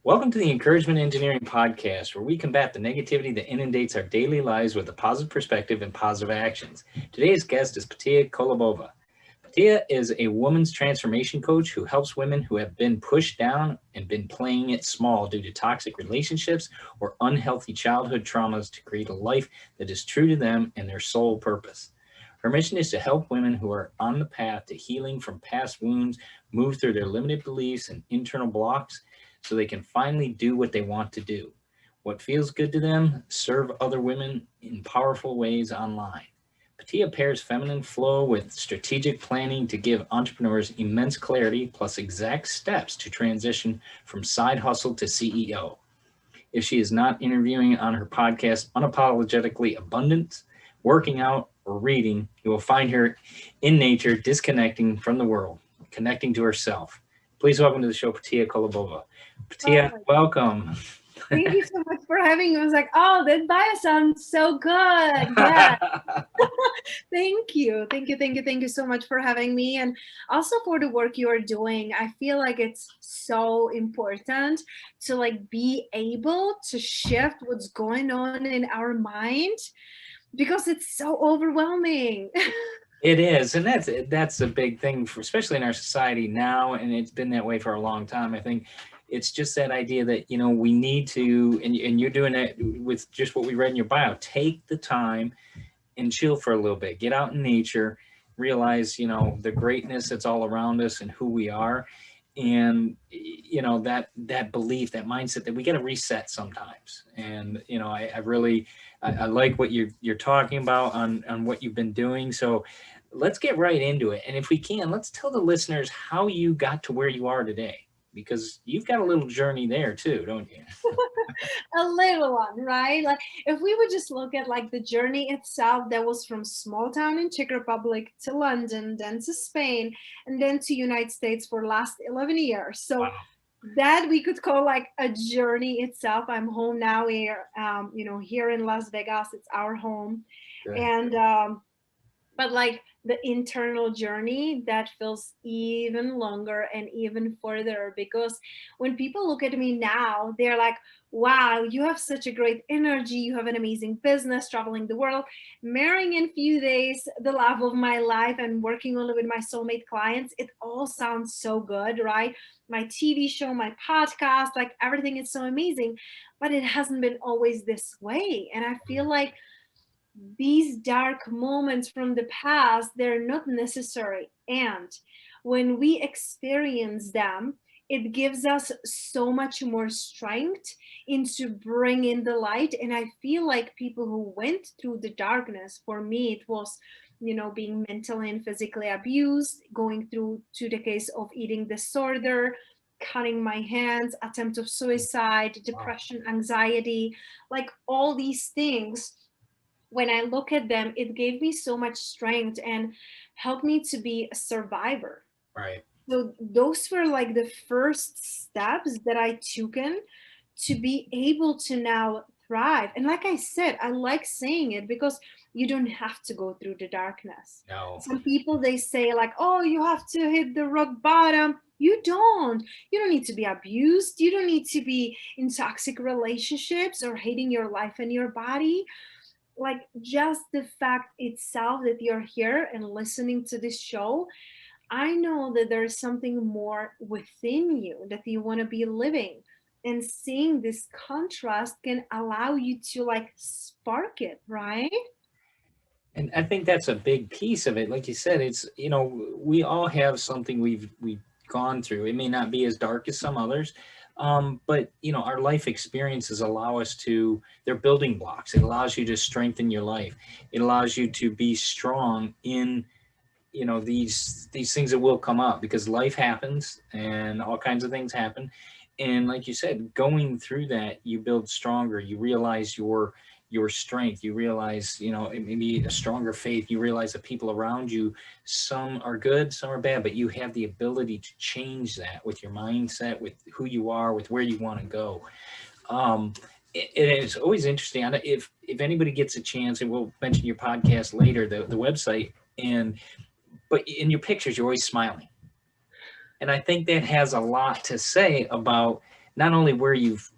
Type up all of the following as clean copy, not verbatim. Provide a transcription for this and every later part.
Welcome to the Encouragement Engineering Podcast, where we combat the negativity that inundates our daily lives with a positive perspective and positive actions. Today's guest is Petia Kolibova. Petia is a woman's transformation coach who helps women who have been pushed down and been playing it small due to toxic relationships or unhealthy childhood traumas to create a life that is true to them and their sole purpose. Her mission is to help women who are on the path to healing from past wounds move through their limited beliefs and internal blocks so they can finally do what they want to do. What feels good to them, serve other women in powerful ways online. Petia pairs feminine flow with strategic planning to give entrepreneurs immense clarity plus exact steps to transition from side hustle to CEO. If she is not interviewing on her podcast, Unapologetically Abundant, working out, or reading, you will find her in nature, disconnecting from the world, connecting to herself. Please welcome to the show, Petia Kolibova. Oh Petia, my, welcome. thank you so much for having me. I was like, oh, that bio sounds so good. Yeah, thank you. Thank you so much for having me. And also for the work you are doing. I feel like it's so important to be able to shift what's going on in our mind because it's so overwhelming. It is, and that's a big thing, for, especially in our society now, and it's been that way for a long time. I think it's just that idea that we need to, and you're doing it with just what we read in your bio. Take the time and chill for a little bit. Get out in nature, realize the greatness that's all around us and who we are, and that belief, that mindset that we got to reset sometimes. And I really I like what you're talking about on what you've been doing. So let's get right into it. And if we can, let's tell the listeners how you got to where you are today, because you've got a little journey there too, don't you? A little one, right? Like if we would just look at the journey itself, that was from small town in Czech Republic to London, then to Spain, and then to United States for last 11 years. So Wow. that we could call a journey itself. I'm home now here, here in Las Vegas. It's our home. Good. And but the internal journey that feels even longer and even further, because when people look at me now, they're like, wow, you have such a great energy, you have an amazing business, traveling the world, marrying in few days the love of my life, and working only with my soulmate clients. It all sounds so good, right? My TV show, my podcast, everything is so amazing, but it hasn't been always this way. And I feel like these dark moments from the past, they're not necessary. And when we experience them, it gives us so much more strength into bring in the light. And I feel like people who went through the darkness, for me it was being mentally and physically abused, going through 2 decades of eating disorder, cutting my hands, attempt of suicide, Wow. depression, anxiety, all these things. When I look at them, it gave me so much strength and helped me to be a survivor. Right. So those were the first steps that I took in to be able to now thrive. And like I said, I like saying it because you don't have to go through the darkness. No. Some people, they say oh, you have to hit the rock bottom. You don't. You don't need to be abused. You don't need to be in toxic relationships or hating your life and your body. Just the fact itself that you're here and listening to this show, I know that there's something more within you that you want to be living. And seeing this contrast can allow you to spark it, right? And I think that's a big piece of it. Like you said, it's we all have something we've gone through. It may not be as dark as some others, but our life experiences allow us to. They're building blocks. It allows you to strengthen your life. It allows you to be strong in these things that will come up, because life happens and all kinds of things happen. And like you said, going through that, you build stronger. You realize your strength. You realize maybe a stronger faith. You realize that people around you, some are good, some are bad, but you have the ability to change that with your mindset, with who you are, with where you want to go. It's always interesting. If anybody gets a chance, and we'll mention your podcast later, the website, and but in your pictures you're always smiling, and I think that has a lot to say about not only where you've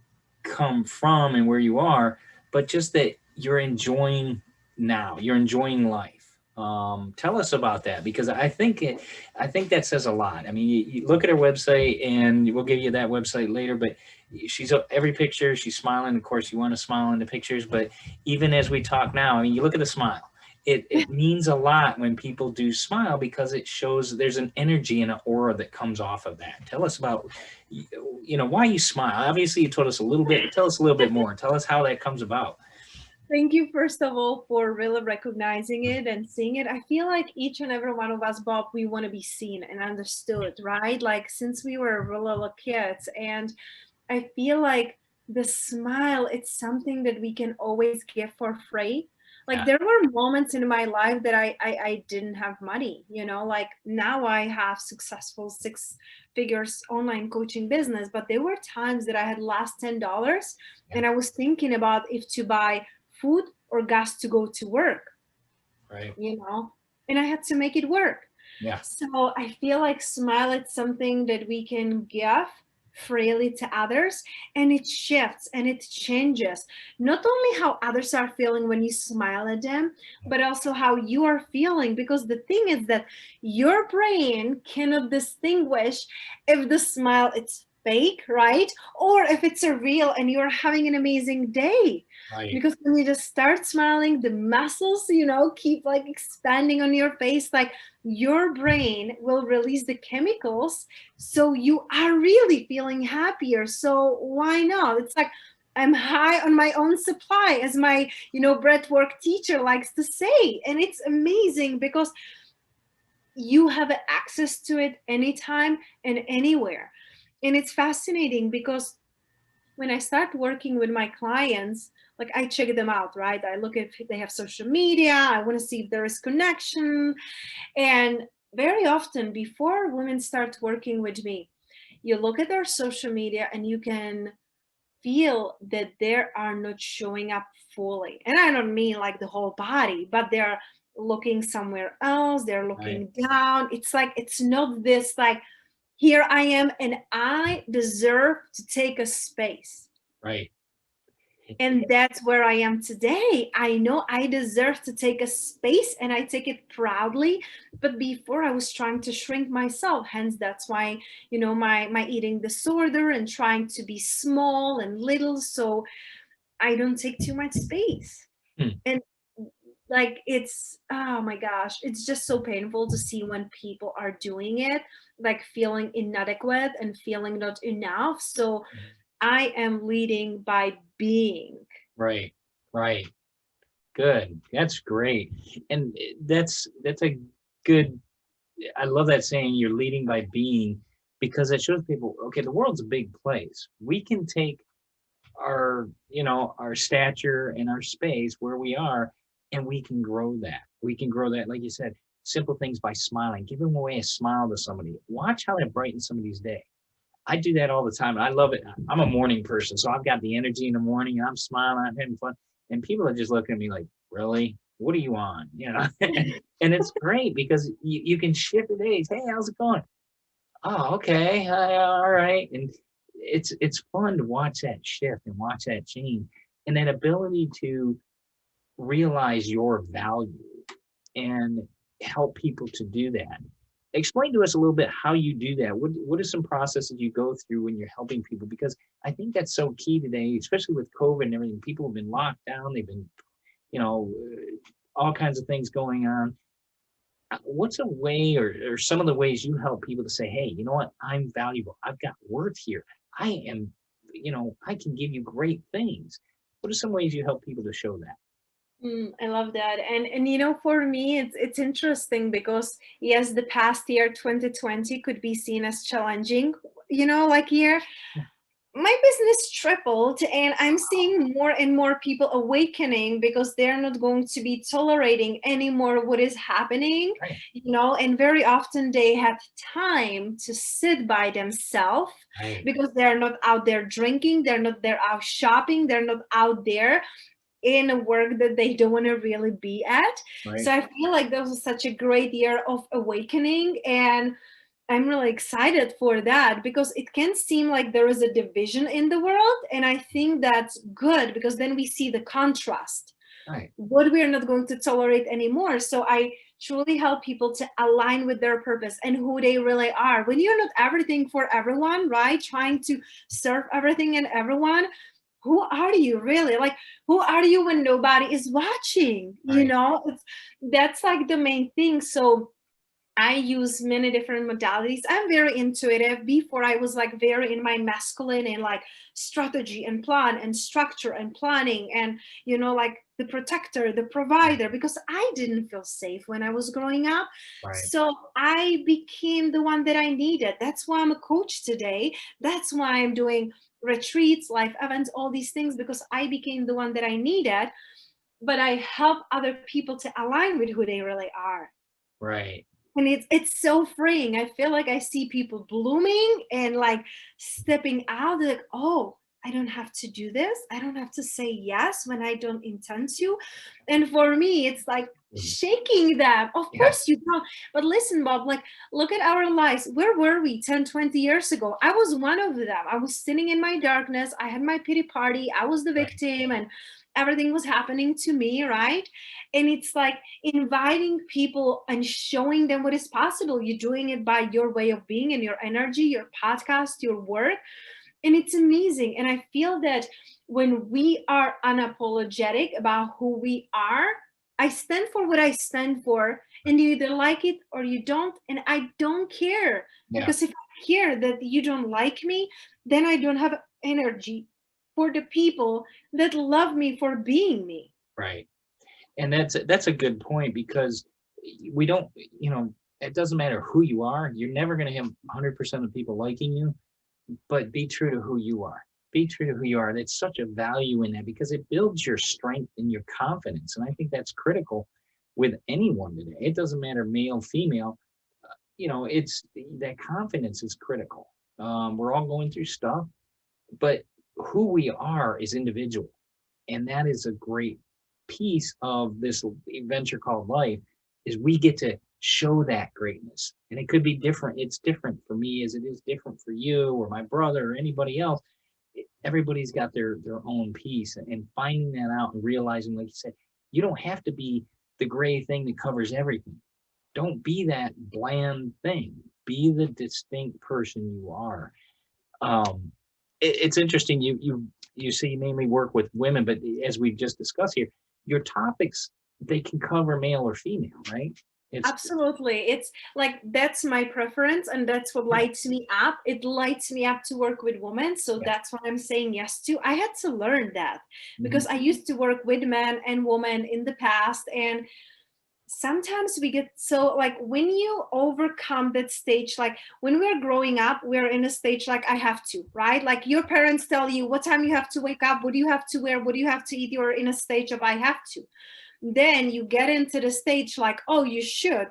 come from and where you are, but just that you're enjoying now, you're enjoying life. Tell us about that, because I think that says a lot. I mean, you look at her website, and we'll give you that website later, but she's every picture, she's smiling. Of course, you want to smile in the pictures, but even as we talk now, I mean, you look at the smile. It means a lot when people do smile, because it shows there's an energy and an aura that comes off of that. Tell us about, why you smile. Obviously, you told us a little bit. Tell us a little bit more. Tell us how that comes about. Thank you, first of all, for really recognizing it and seeing it. I feel like each and every one of us, Bob, we want to be seen and understood, right? Like since we were little kids. And I feel like the smile, it's something that we can always give for free. Like Yeah. there were moments in my life that I didn't have money, like now I have successful 6 figures online coaching business, but there were times that I had last $10 and I was thinking about if to buy food or gas to go to work, Right. and I had to make it work. Yeah. So I feel like smile, it's something that we can give freely to others, and it shifts and it changes not only how others are feeling when you smile at them, but also how you are feeling, because the thing is that your brain cannot distinguish if the smile it's fake, right, or if it's a real and you're having an amazing day. Right. Because when you just start smiling, the muscles keep like expanding on your face, like your brain will release the chemicals, so you are really feeling happier. So why not? It's like I'm high on my own supply, as my breathwork teacher likes to say. And it's amazing because you have access to it anytime and anywhere. And it's fascinating because when I start working with my clients, like I check them out, right? I look at if they have social media, I want to see if there is connection. And very often before women start working with me, you look at their social media and you can feel that they are not showing up fully. And I don't mean like the whole body, but they're looking somewhere else, they're looking down. It's like, it's not this like, here I am and I deserve to take a space. Right. And that's where I am today. I know I deserve to take a space and I take it proudly. But before I was trying to shrink myself, hence that's why, my eating disorder and trying to be small and little so I don't take too much space. And like, it's, oh my gosh, it's just so painful to see when people are doing it, like feeling inadequate and feeling not enough. So I am leading by being. Right. Right. Good. That's great. And that's a good, I love that saying, you're leading by being, because it shows people, okay, the world's a big place. We can take our, our stature and our space where we are, and we can grow that. We can grow that, like you said, simple things by smiling, giving away a smile to somebody. Watch how that brightens somebody's day. I do that all the time. And I love it. I'm a morning person, so I've got the energy in the morning, and I'm smiling, I'm having fun. And people are just looking at me like, really? What are you on? And it's great because you can shift the days. Hey, how's it going? Oh, okay. All right. And it's fun to watch that shift and watch that change, and that ability to realize your value and help people to do that. Explain to us a little bit how you do that. What are some processes you go through when you're helping people? Because I think that's so key today, especially with COVID and everything. People have been locked down. They've been, all kinds of things going on. What's a way or some of the ways you help people to say, hey, you know what? I'm valuable. I've got worth here. I am, I can give you great things. What are some ways you help people to show that? I love that. And for me, it's interesting because yes, the past year, 2020 could be seen as challenging, year. My business tripled and I'm seeing more and more people awakening because they're not going to be tolerating anymore what is happening, and very often they have time to sit by themselves because they're not out there drinking, they're out shopping, they're not out there in a work that they don't want to really be at. So I feel like that was such a great year of awakening. And I'm really excited for that, because it can seem like there is a division in the world. And I think that's good, because then we see the contrast, Right. what we are not going to tolerate anymore. So I truly help people to align with their purpose and who they really are. When you're not everything for everyone, right? Trying to serve everything and everyone, who are you really? Like, who are you when nobody is watching? You Right. know, that's like the main thing. So I use many different modalities. I'm very intuitive. Before, I was like very in my masculine and like strategy and plan and structure and planning and, you know, like the protector, the provider, because I didn't feel safe when I was growing up. Right. So I became the one that I needed. That's why I'm a coach today. That's why I'm doing retreats, life events, all these things, because I became the one that I needed. But I help other people to align with who they really are. Right. And it's so freeing. I feel like I see people blooming and like stepping out, like, oh, I don't have to do this. I don't have to say yes when I don't intend to. And for me, it's like shaking them. Of Yeah. course you don't. But listen, Bob, like, look at our lives. Where were we 10, 20 years ago? I was one of them. I was sitting in my darkness. I had my pity party. I was the Right. victim and everything was happening to me, right? And it's like inviting people and showing them what is possible. You're doing it by your way of being and your energy, your podcast, your work. And it's amazing. And I feel that when we are unapologetic about who we are, I stand for what I stand for, and you either like it or you don't. And I don't care, Yeah. because if I care that you don't like me, then I don't have energy for the people that love me for being me. Right. And that's a good point, because we don't, it doesn't matter who you are. You're never going to have 100% of people liking you, but be true to who you are. Be true to who you are. There's such a value in that, because it builds your strength and your confidence. And I think that's critical with anyone today. It doesn't matter male, female. It's that confidence is critical. We're all going through stuff, but who we are is individual. And that is a great piece of this adventure called life, is we get to show that greatness. And it could be different. It's different for me as it is different for you or my brother or anybody else. Everybody's got their own piece, and finding that out and realizing, like you said, you don't have to be the gray thing that covers everything. Don't be that bland thing. Be the distinct person you are. um, it's interesting. You say you mainly work with women, but as we've just discussed here, your topics, they can cover male or female, right? It's Absolutely. It's like that's my preference, and that's what yeah, lights me up. It lights me up to work with women. So yeah. that's what I'm saying yes to. I had to learn that, Mhm. because I used to work with men and women in the past. And sometimes we get so like, when you overcome that stage, like when we're growing up, we're in a stage like, I have to, right? Like your parents tell you what time you have to wake up, what do you have to wear, what do you have to eat. You're in a stage of I have to. Then you get into the stage like, oh, you should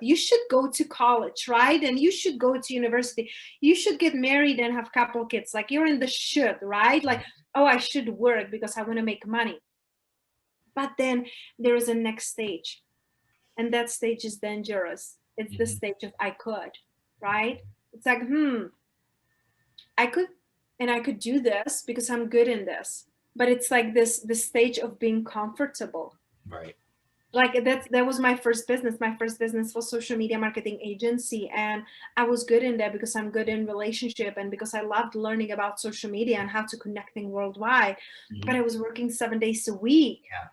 go to college, right? And you should go to university, you should get married and have a couple kids. Like you're in the should, right? Like, oh, I should work because I want to make money. But then there is a next stage, and that stage is dangerous. It's the Mhm. stage of I could, right? It's like, I could, and I could do this because I'm good in this. But it's like the stage of being comfortable. Right. Like that was my first business. My first business was social media marketing agency, and I was good in that because I'm good in relationship and because I loved learning about social media and how to connecting worldwide. But I Mhm. was working 7 days a week. Yeah.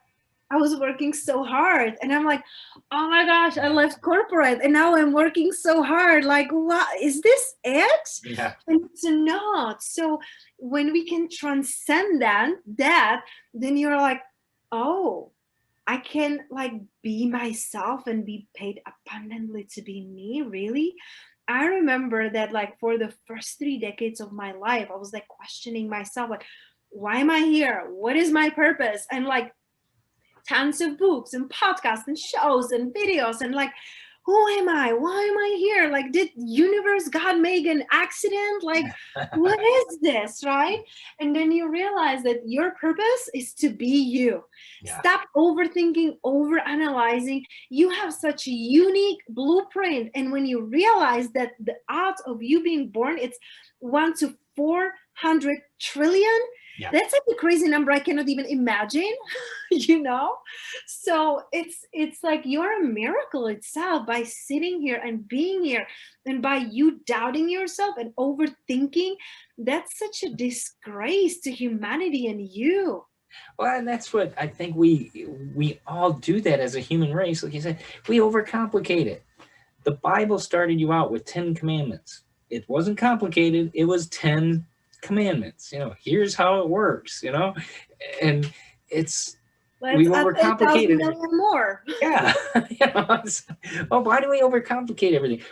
I was working so hard, and I'm like, oh my gosh, I left corporate and now I'm working so hard. Like, what is this it? Yeah. And it's not. So when we can transcend that, then you're like, oh, I can like be myself and be paid abundantly to be me, really? I remember that like for the first 3 decades of my life, I was like questioning myself, like, why am I here? What is my purpose? And like tons of books and podcasts and shows and videos and like, who am I? Why am I here? Like, did universe, God make an accident? Like, what is this, right? And then you realize that your purpose is to be you. Yeah. Stop overthinking, overanalyzing. You have such a unique blueprint. And when you realize that the odds of you being born, it's 1 to 400 trillion, Yeah. that's like a crazy number I cannot even imagine, So it's like you're a miracle itself by sitting here and being here, and by you doubting yourself and overthinking. That's such a disgrace to humanity and you. Well, and that's what I think we all do that as a human race. Like you said, we overcomplicate it. The Bible started you out with 10 commandments. It wasn't complicated. It was 10 commandments. Here's how it works, and we Let's add 10,000 overcomplicated it. million more. Yeah. Well, why do we overcomplicate everything?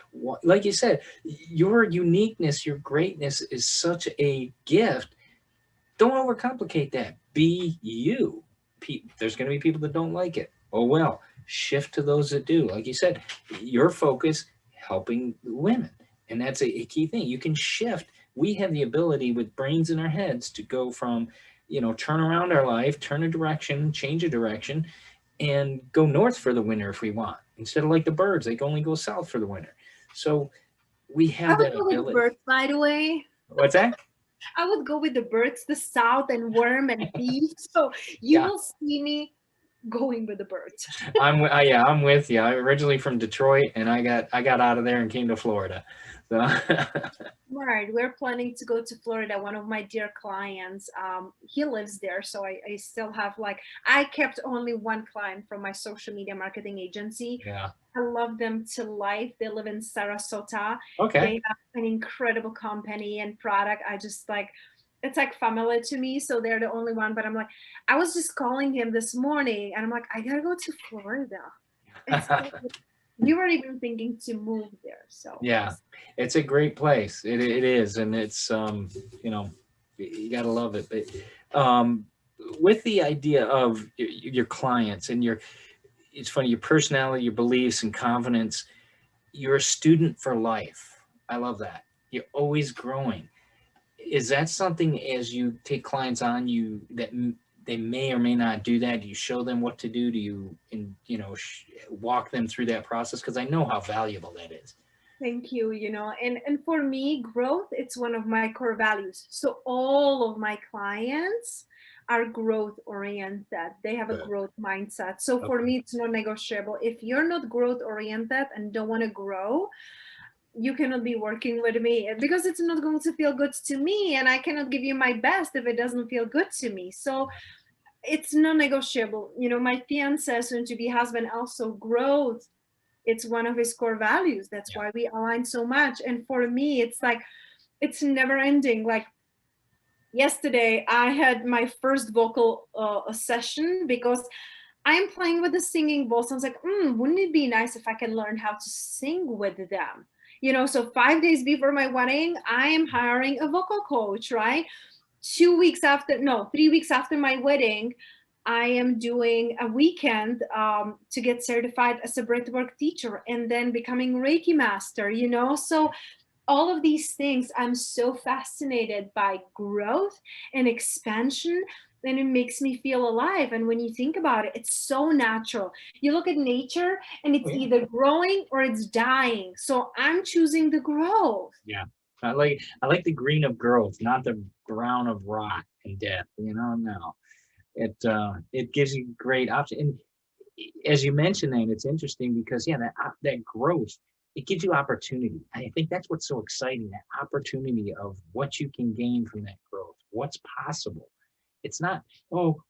Like you said, your uniqueness, your greatness is such a gift. Don't overcomplicate that. Be you. There's going to be people that don't like it. Oh, well, shift to those that do. Like you said, your focus, helping women. And that's a key thing. You can shift. We have the ability with brains in our heads to go from, turn around our life, turn a direction, change a direction, and go north for the winter if we want. Instead of like the birds, they can only go south for the winter. So we have that ability. With birds, by the way. What's that? I would go with the birds, the south, and worm and bees. So you will see me going with the birds. I'm with you. I'm originally from Detroit, and I got out of there and came to Florida. So Right, we're planning to go to Florida. One of my dear clients, he lives there, so I still have I kept only one client from my social media marketing agency. Yeah, I love them to life. They live in Sarasota. okay. They have an incredible company and product. I just it's like family to me. So they're the only one. But I'm like, I was just calling him this morning, and I'm like, I gotta go to Florida. You were even thinking to move there. So yeah, it's a great place. It is, and it's you gotta love it. But with the idea of your clients and it's funny, your personality, your beliefs and confidence, you're a student for life. I love that. You're always growing. Is that something as you take clients on that they may or may not do that? Do you show them what to do? Do you walk them through that process? Because I know how valuable that is. Thank you. And for me, growth, it's one of my core values. So all of my clients are growth oriented. They have a growth mindset. So for me, it's not negotiable. If you're not growth oriented and don't want to grow, you cannot be working with me, because it's not going to feel good to me, and I cannot give you my best if it doesn't feel good to me. So it's non-negotiable. My fiance, soon to be husband, also growth. It's one of his core values. That's why we align so much. And for me, it's never ending. Like yesterday, I had my first vocal session because I'm playing with the singing bowls. I was like, wouldn't it be nice if I can learn how to sing with them? So 5 days before my wedding, I am hiring a vocal coach, right? 3 weeks after my wedding, I am doing a weekend to get certified as a breathwork teacher, and then becoming Reiki master, So all of these things, I'm so fascinated by growth and expansion, and it makes me feel alive. And when you think about it, it's so natural. You look at nature and it's either growing or it's dying. So I'm choosing the growth. Yeah. I like the green of growth, not the brown of rot and death. No. It gives you great option. And as you mentioned that, it's interesting because that growth, it gives you opportunity. I think that's what's so exciting, that opportunity of what you can gain from that growth, what's possible. It's not,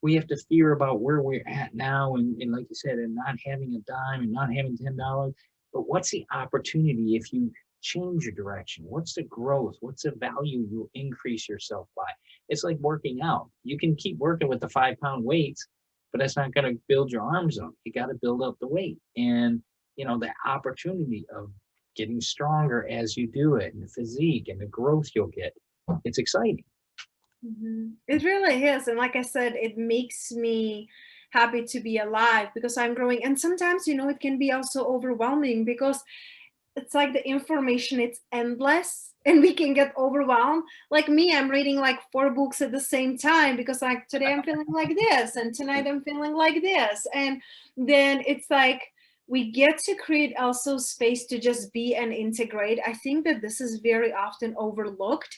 we have to fear about where we're at now and like you said, and not having a dime and not having $10. But what's the opportunity if you change your direction? What's the growth? What's the value you'll increase yourself by? It's like working out. You can keep working with the 5-pound weights, but that's not going to build your arms up. You got to build up the weight. And, the opportunity of getting stronger as you do it, and the physique and the growth you'll get. It's exciting. Mm-hmm. It really is. And like I said, it makes me happy to be alive because I'm growing. And sometimes, it can be also overwhelming because it's like the information, it's endless and we can get overwhelmed. Like me, I'm reading like 4 books at the same time because like today I'm feeling like this and tonight I'm feeling like this. And then it's like we get to create also space to just be and integrate. I think that this is very often overlooked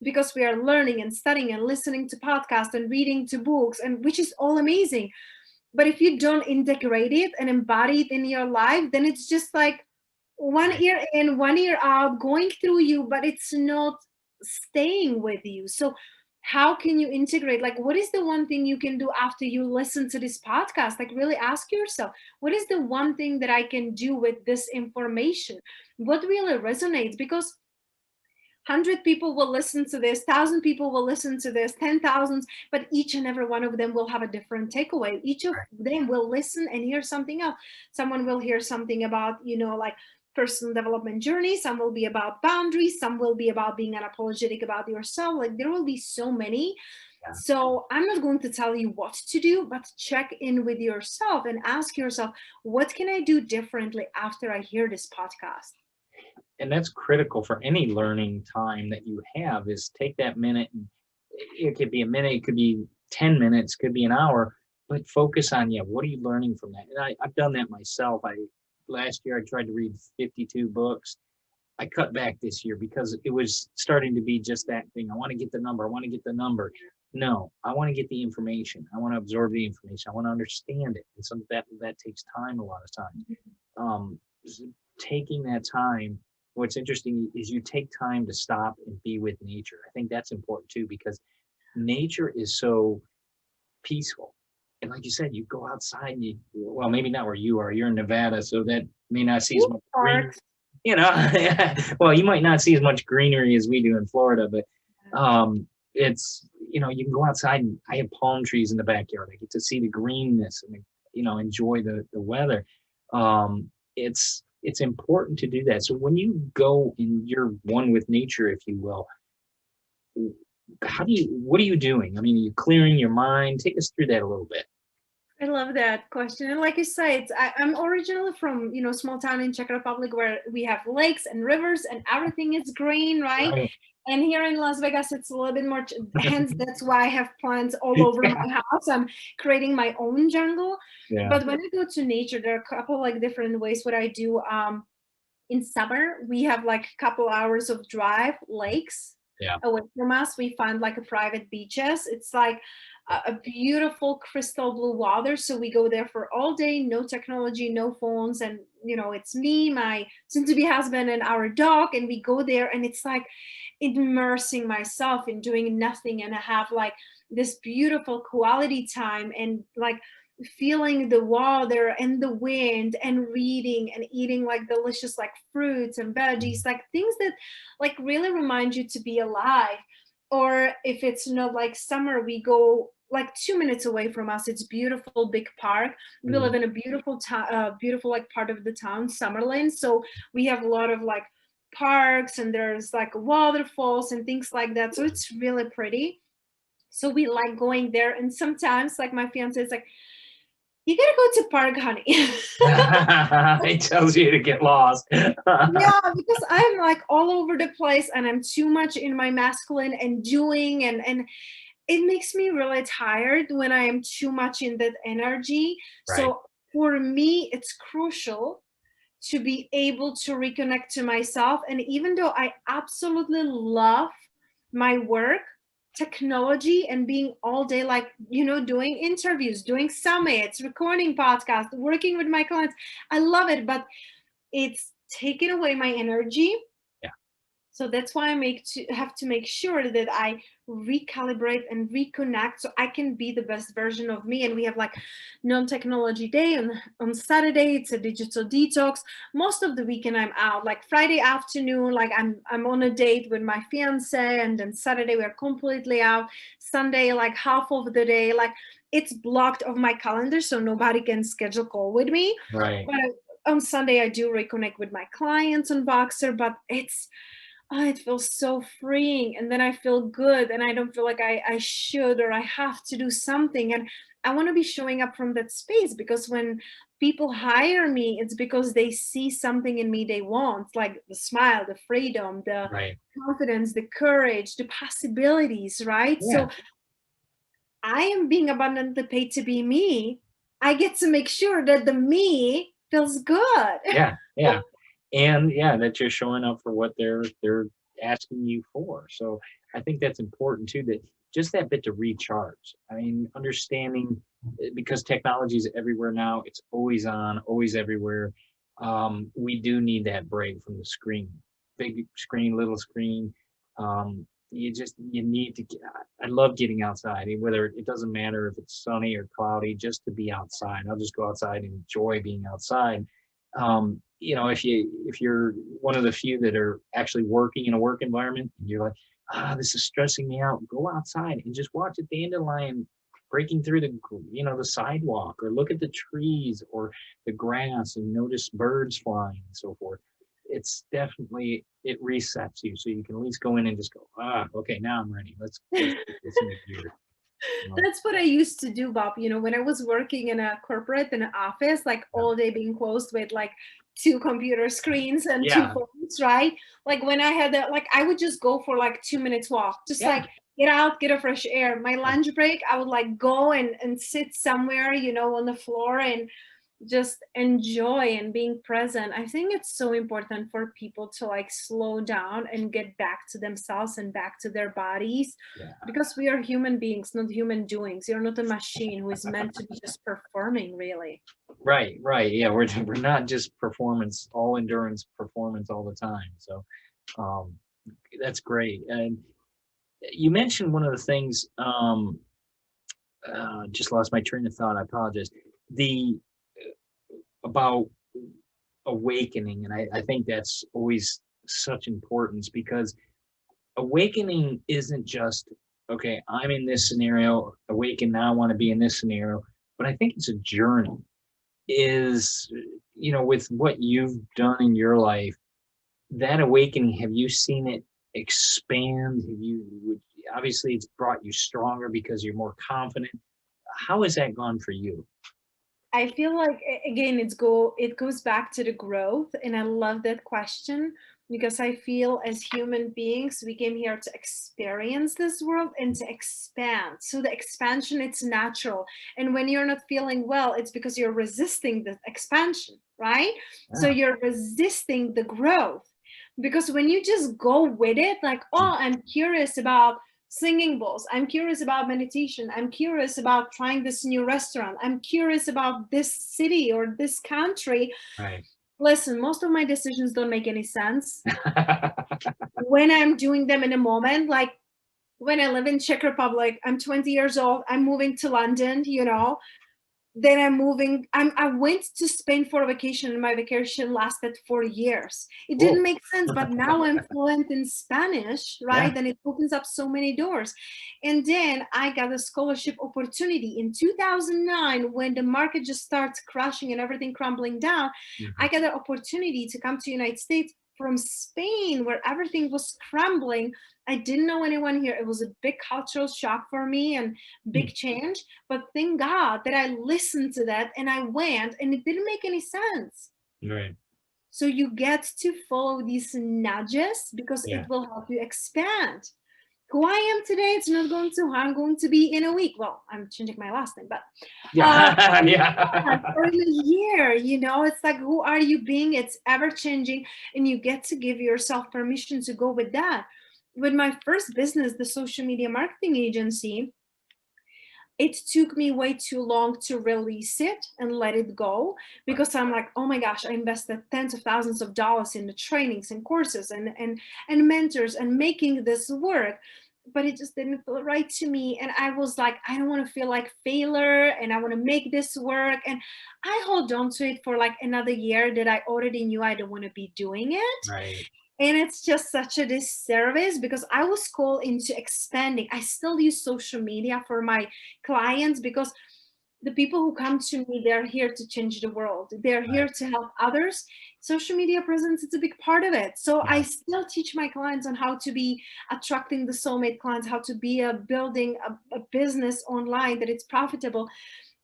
because we are learning and studying and listening to podcasts and reading to books, and which is all amazing. But if you don't integrate it and embody it in your life, then it's just like one ear in, one ear out, going through you, but it's not staying with you. So how can you integrate? Like, what is the one thing you can do after you listen to this podcast? Like, really ask yourself, what is the one thing that I can do with this information? What really resonates? Because 100 people will listen to this, 1,000 people will listen to this, 10,000, but each and every one of them will have a different takeaway. Each of them will listen and hear something else. Someone will hear something about, like personal development journey. Some will be about boundaries. Some will be about being unapologetic about yourself. Like there will be so many. Yeah. So I'm not going to tell you what to do, but check in with yourself and ask yourself, what can I do differently after I hear this podcast? And that's critical for any learning time that you have, is take that minute, and it could be a minute, it could be 10 minutes, could be an hour, but focus on, what are you learning from that? And I've done that myself. Last year I tried to read 52 books. I cut back this year because it was starting to be just that thing. I want to get the number. No, I want to get the information. I want to absorb the information. I want to understand it. And so that takes time a lot of times. Taking that time, what's interesting is you take time to stop and be with nature. I think that's important too, because nature is so peaceful. And like you said, you go outside and well, maybe not where you are, you're in Nevada, so that may not see as much green, well, you might not see as much greenery as we do in Florida, but it's, you can go outside, and I have palm trees in the backyard. I get to see the greenness and, enjoy the weather. It's important to do that. So when you go and you're one with nature, if you will, what are you doing? I mean, are you clearing your mind? Take us through that a little bit. I love that question. And like you said, I'm originally from, small town in Czech Republic where we have lakes and rivers and everything is green, right? And here in Las Vegas, it's a little bit more, hence that's why I have plants all over my house. I'm creating my own jungle. Yeah. But when I go to nature, there are a couple like different ways what I do. In summer, we have like a couple hours of drive lakes. Yeah. Away from us, we find like a private beaches. It's like a beautiful crystal blue water. So we go there for all day, no technology, no phones. And, it's me, my soon-to-be husband, and our dog. And we go there and it's like immersing myself in doing nothing. And I have like this beautiful quality time and like feeling the water and the wind and reading and eating like delicious like fruits and veggies, like things that like really remind you to be alive. Or if it's not like summer, we go like 2 minutes away from us. It's beautiful big park. We live in a beautiful town, beautiful like part of the town, Summerlin. So we have a lot of like parks and there's like waterfalls and things like that. So it's really pretty. So we like going there. And sometimes like my fiance is like, you gotta go to park, honey. It tells you to get lost. Yeah, because I'm like all over the place and I'm too much in my masculine and doing and it makes me really tired when I am too much in that energy. Right. So for me, it's crucial to be able to reconnect to myself. And even though I absolutely love my work, technology and being all day, like, doing interviews, doing summits, recording podcasts, working with my clients, I love it, but it's taking away my energy. Yeah. So that's why I have to make sure that I recalibrate and reconnect so I can be the best version of me. And we have like non-technology day on Saturday. It's a digital detox. Most of the weekend I'm out, like Friday afternoon, like I'm on a date with my fiance, and then Saturday we're completely out. Sunday, like half of the day, like it's blocked off my calendar so nobody can schedule call with me. Right. But on Sunday I do reconnect with my clients on Voxer, but it's oh, it feels so freeing. And then I feel good and I don't feel like I should or I have to do something. And I want to be showing up from that space, because when people hire me, it's because they see something in me they want, like the smile, the freedom, the Right. confidence, the courage, the possibilities, right? Yeah. So I am being abundantly paid to be me. I get to make sure that the me feels good. Yeah. Yeah. And yeah, that you're showing up for what they're asking you for. So I think that's important too, that just that bit to recharge. I mean, understanding because technology is everywhere now, it's always on, always everywhere. We do need that break from the screen, big screen, little screen. You need to get, I love getting outside, whether it doesn't matter if it's sunny or cloudy, just to be outside. I'll just go outside and enjoy being outside. If you're one of the few that are actually working in a work environment and you're like, this is stressing me out, go outside and just watch a dandelion breaking through the sidewalk, or look at the trees or the grass and notice birds flying and so forth. It's definitely, it resets you, so you can at least go in and just go, okay, now I'm ready, let's get this into gear. That's what I used to do, Bob. When I was working in a corporate, in an office, like all day being closed with like 2 computer screens and 2 Yeah. phones, right? Like when I had that, like I would just go for like 2 minutes walk, just Yeah. like get out, get a fresh air. My lunch break, I would like go and sit somewhere, on the floor and just enjoy and being present. I think it's so important for people to like slow down and get back to themselves and back to their bodies, Yeah. because we are human beings, not human doings. You're not a machine who is meant to be just performing, really. Right. Yeah, we're not just performance, all endurance performance all the time. So that's great. And you mentioned one of the things, just lost my train of thought, I apologize. The About awakening, and I think that's always such importance, because awakening isn't just, okay, I'm in this scenario, awaken, now I want to be in this scenario, but I think it's a journey. With what you've done in your life, that awakening, have you seen it expand? Obviously it's brought you stronger because you're more confident. How has that gone for you? I feel like again it goes back to the growth, and I love that question, because I feel as human beings we came here to experience this world and to expand. So the expansion, it's natural, and when you're not feeling well, it's because you're resisting the expansion, right? So Yeah. you're resisting the growth, because when you just go with it, like, oh, I'm curious about singing bowls, I'm curious about meditation, I'm curious about trying this new restaurant, I'm curious about this city or this country. Right. Listen, most of my decisions don't make any sense when I'm doing them in a moment. Like when I live in Czech Republic, I'm 20 years old, I'm moving to London, then I went to Spain for a vacation, and my vacation lasted 4 years. It didn't Cool. make sense, but now I'm fluent in Spanish, right? Yeah. And it opens up so many doors. And then I got a scholarship opportunity in 2009, when the market just starts crashing and everything crumbling down. I got an opportunity to come to the United States from Spain, where everything was crumbling. I didn't know anyone here. It was a big cultural shock for me and big change. But thank God that I listened to that and I went, and it didn't make any sense. Right. So you get to follow these nudges, because Yeah. it will help you expand. Who I am today, it's not going to who I'm going to be in a week. Well, I'm changing my last name, but Yeah. Yeah. or in a year, it's like, who are you being? It's ever changing, and you get to give yourself permission to go with that. With my first business, the social media marketing agency, it took me way too long to release it and let it go, because I'm like, oh my gosh, I invested tens of thousands of dollars in the trainings and courses and mentors and making this work, but it just didn't feel right to me. And I was like, I don't want to feel like failure, and I want to make this work. And I hold on to it for like another year that I already knew I don't want to be doing it. Right. And it's just such a disservice, because I was called into expanding. I still use social media for my clients, because the people who come to me, they're here to change the world. They're here to help others social media presence, it's a big part of it. So I still teach my clients on how to be attracting the soulmate clients, how to be building a business online that it's profitable.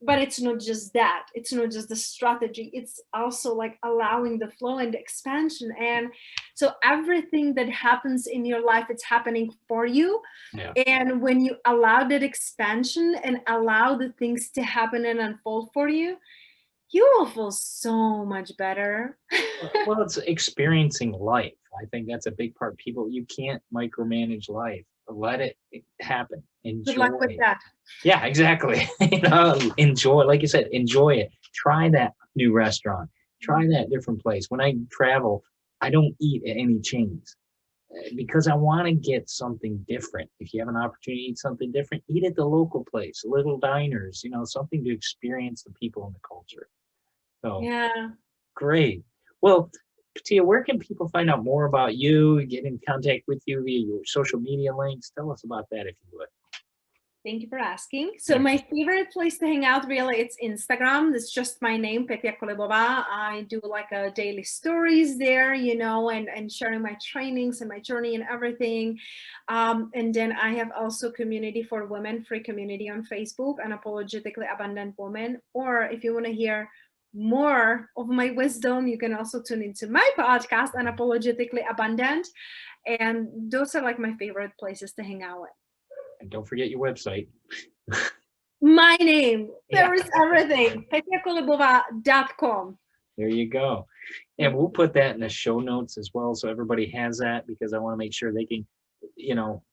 But it's not just that. It's not just the strategy. It's also like allowing the flow and the expansion. And so everything that happens in your life, it's happening for you. Yeah. And when you allow that expansion and allow the things to happen and unfold for you, you will feel so much better. Well, it's experiencing life. I think that's a big part. People, you can't micromanage life. Let it happen. Enjoy. Good luck with that. Yeah, exactly. Enjoy. Like you said, enjoy it. Try that new restaurant. Try that different place. When I travel, I don't eat at any chains because I want to get something different. If you have an opportunity to eat something different, eat at the local place, little diners, something to experience the people and the culture. So yeah, great. Well, Petia, where can people find out more about you, get in contact with you via your social media links? Tell us about that if you would. Thank you for asking. So my favorite place to hang out, really, it's Instagram. It's just my name, Petia Kolibova. I do like a daily stories there, and sharing my trainings and my journey and everything. And then I have also community for women, free community on Facebook, Unapologetically Abundant Woman. Or if you want to hear more of my wisdom, you can also tune into my podcast, Unapologetically Abundant. And those are like my favorite places to hang out with. And don't forget your website. My name. There is everything. 𝗴𝘂𝗲𝗀𝗯.com. There you go. And we'll put that in the show notes as well, so everybody has that, because I want to make sure they can,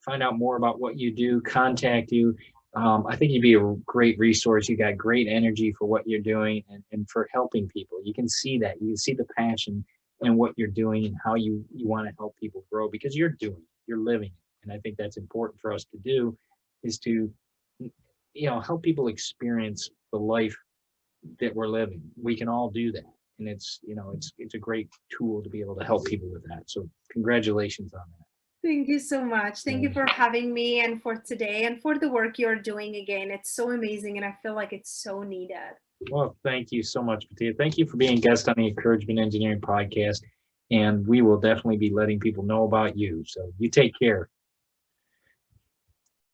find out more about what you do, contact you. I think you'd be a great resource. You got great energy for what you're doing and for helping people. You can see that. You can see the passion in what you're doing and how you want to help people grow, because you're doing it. You're living it. And I think that's important for us to do, is to, help people experience the life that we're living. We can all do that. And it's a great tool to be able to help people with that. So congratulations on that. Thank you so much. Thank you for having me, and for today, and for the work you're doing again. It's so amazing, and I feel like it's so needed. Well, thank you so much, Petia. Thank you for being a guest on the Encouragement Engineering podcast. And we will definitely be letting people know about you. So you take care.